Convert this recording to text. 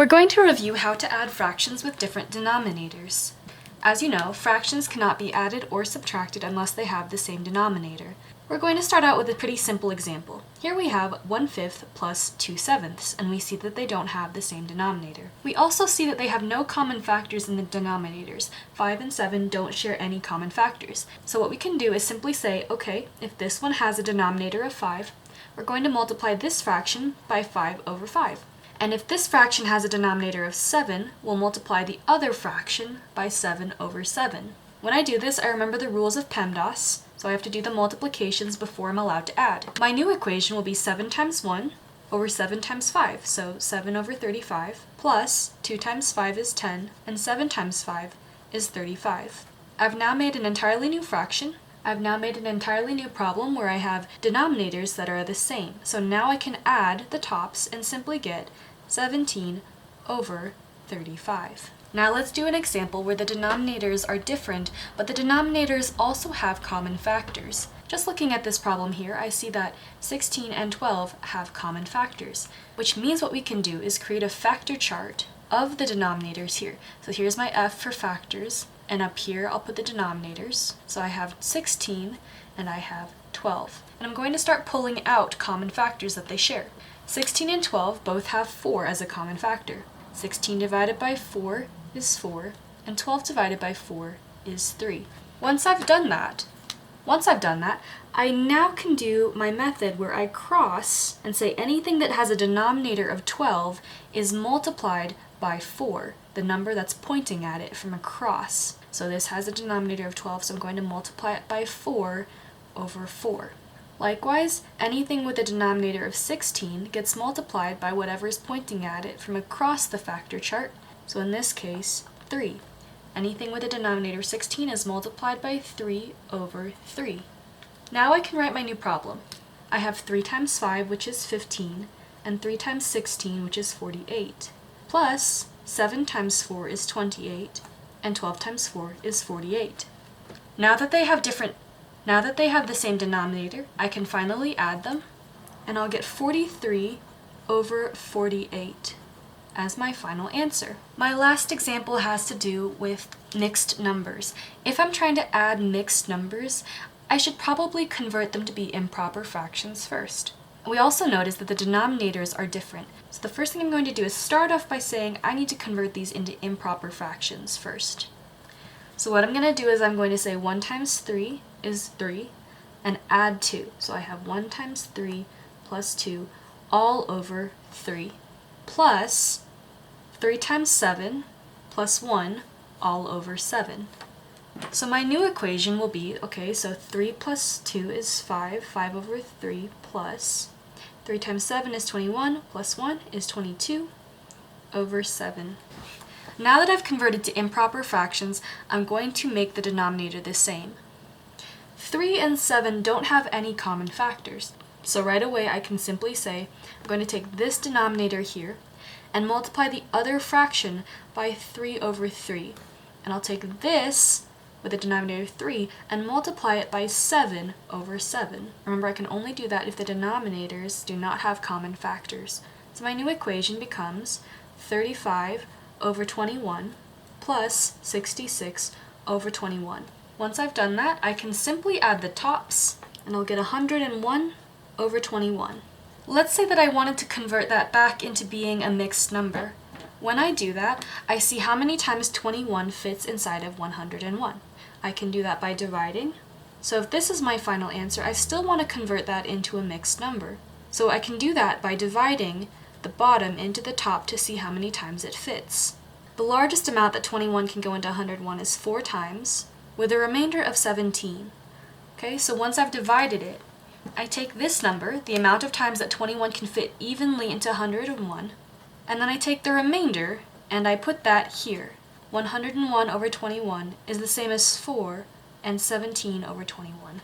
We're going to review how to add fractions with different denominators. As you know, fractions cannot be added or subtracted unless they have the same denominator. We're going to start out with a pretty simple example. Here we have 1/5 plus 2/7, and we see that they don't have the same denominator. We also see that they have no common factors in the denominators. 5 and 7 don't share any common factors. So what we can do is simply say, okay, if this one has a denominator of 5, we're going to multiply this fraction by 5 over 5. And if this fraction has a denominator of 7, we'll multiply the other fraction by 7 over 7. When I do this, I remember the rules of PEMDAS, so I have to do the multiplications before I'm allowed to add. My new equation will be 7 times 1 over 7 times 5, so 7 over 35, plus 2 times 5 is 10, and 7 times 5 is 35. I've now made an entirely new fraction. I've now made an entirely new problem where I have denominators that are the same. So now I can add the tops and simply get 17 over 35. Now let's do an example where the denominators are different, but the denominators also have common factors. Just looking at this problem here, I see that 16 and 12 have common factors, which means what we can do is create a factor chart of the denominators here. So here's my F for factors, and up here I'll put the denominators. So I have 16 and I have 12. And I'm going to start pulling out common factors that they share. 16 and 12 both have 4 as a common factor. 16 divided by 4 is 4, and 12 divided by 4 is 3. Once I've done that, I now can do my method where I cross and say anything that has a denominator of 12 is multiplied by 4, the number that's pointing at it from across. So this has a denominator of 12, so I'm going to multiply it by 4 over 4. Likewise, anything with a denominator of 16 gets multiplied by whatever is pointing at it from across the factor chart. So in this case, 3. Anything with a denominator of 16 is multiplied by 3 over 3. Now I can write my new problem. I have 3 times 5, which is 15, and 3 times 16, which is 48, plus 7 times 4 is 28, and 12 times 4 is 48. Now that they have the same denominator, I can finally add them, and I'll get 43 over 48 as my final answer. My last example has to do with mixed numbers. If I'm trying to add mixed numbers, I should probably convert them to be improper fractions first. We also notice that the denominators are different. So the first thing I'm going to do is start off by saying I need to convert these into improper fractions first. So what I'm going to do is I'm going to say 1 times 3 is 3, and add 2. So I have 1 times 3 plus 2 all over 3, plus 3 times 7 plus 1 all over 7. So my new equation will be, okay, so 3 plus 2 is 5, 5 over 3 plus 3 times 7 is 21, plus 1 is 22 over 7. Now that I've converted to improper fractions, I'm going to make the denominator the same. 3 and 7 don't have any common factors. So right away I can simply say, I'm going to take this denominator here and multiply the other fraction by 3 over 3. And I'll take this with a denominator of 3 and multiply it by 7 over 7. Remember, I can only do that if the denominators do not have common factors. So my new equation becomes 35 over 21 plus 66 over 21. Once I've done that, I can simply add the tops, and I'll get 101 over 21. Let's say that I wanted to convert that back into being a mixed number. When I do that, I see how many times 21 fits inside of 101. I can do that by dividing. So if this is my final answer, I still want to convert that into a mixed number. So I can do that by dividing the bottom into the top to see how many times it fits. The largest amount that 21 can go into 101 is 4 times, with a remainder of 17. Okay, so once I've divided it, I take this number, the amount of times that 21 can fit evenly into 101, and then I take the remainder and I put that here. 101 over 21 is the same as 4 and 17 over 21.